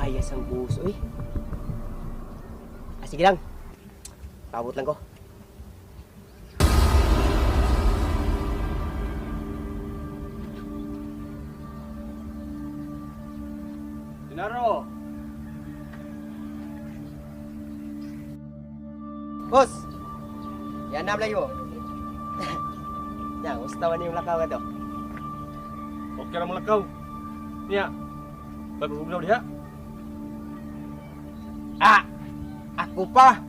Layas ang buhos, uy. Ah, sige lang. Pabot lang ko. Dinaro! Boss! Yan na mo. Yan, gusto ni yung lakaw ka to. Okay ra mo lakaw. Niya. Bagugnaw diha. Ah! Ako pa!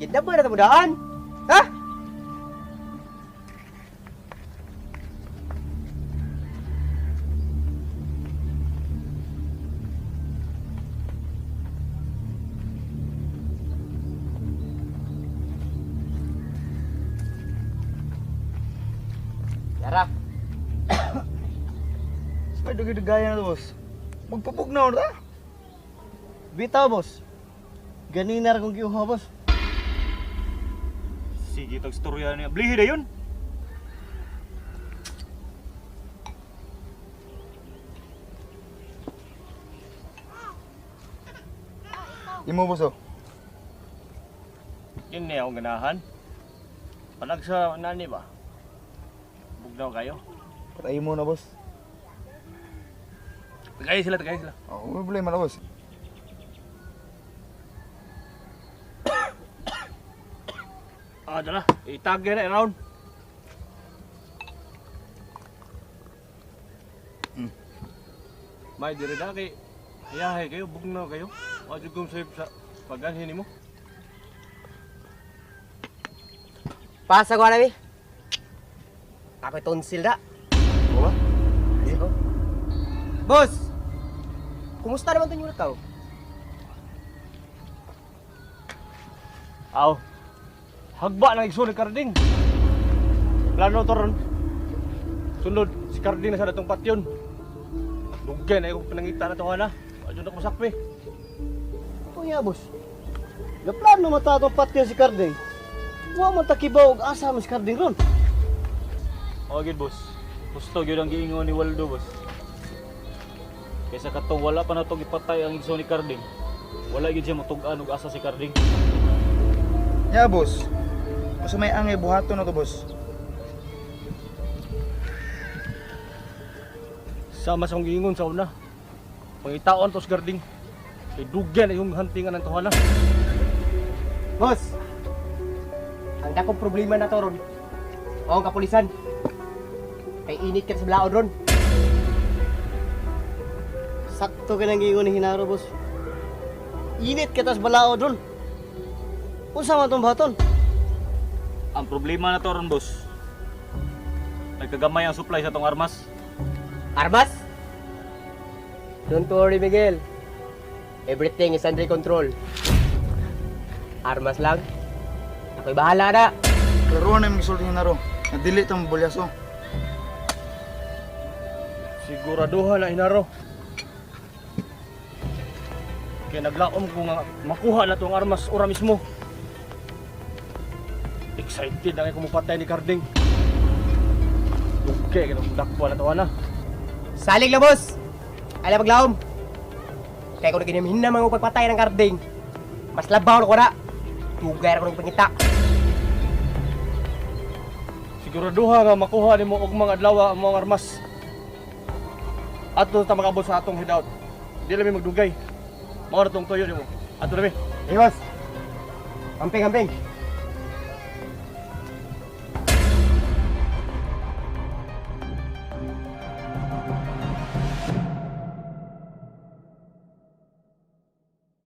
Yan na ba na tamudaan? Ha? Yara! Ay, dugay-dugaya na, boss. Magpupugnaw na. Bitaw, boss. Ganina ra kong giuha, boss. Sige tag storya niya. Blihi na yun. Imo, boss, oh. Yun niya akong ganahan. Palag sa nani ba? Bugnaw kayo. Patay mo na, boss. Tagay sila. Oh, may problema na, boss. Ah, dala. Itagay na around. May diri na kay hayahay kayo, bugnaw kayo. Wa jud kong sa paganhin nimo. Pasa ko na, ako'y tonsil na. Oo ba? Boss! Kumusta naman ito yung lakaw? Aw. Hagba na igsunod Karding. Plano to ron. Sunod si Karding na sa datong patyon. Dugay na yung pinangita na to na. Adyo na masakpi. Oo nga, boss. Gaplano matatong patyo si Carding. Wa man takibaw og asa man si Carding ron. O gid boss. Gusto gyud ang giingon ni Waldo boss. Kaysa katong wala pa na itong ipatay ang igsoon ni Carding. Wala gyud siya matug-an og asa si Carding. Ya, boss. Masa may angay buhaton na to, boss. Sama sa kong giingon sa una. Pangitaon to si Karding. Kay dugay na yung hantingan ng tuhala. Boss! Ang dakong problema na to ron. O ang kapulisan. Kay init ka sa blaod ron. Sakto ka nang giingon ni Hinaro, boss. Init kita sa balao ron. Unsa man tong buhaton? Ang problema na to ron boss. Nagkagamay ang supply sa tong armas. Armas? Don't worry, Miguel. Everything is under control. Armas lang. Ako'y bahala na. Klaruan na yung gisulti ni Hinaro. Nadili tang bulyaso. Siguraduhan na Hinaro. Kaya naglaom ko nga makuha na itong armas ora mismo. Excited na kayo kumupatay ni Karding. Dugay ka dakwa na tawa na. Salig lang, boss. Ay lang maglaom. Kaya kung naginamhin na mga pagpatay ng Karding, mas labaw na ko na. Tugay na ko ng pangita. Siguraduhan nga makuha ni mo og mga adlaw ang mga armas. Ato ta makabot sa atong hideout. Di lami magdugay. Mao na tong tuyo nimo. Ato lami. Hey, boss. Hamping.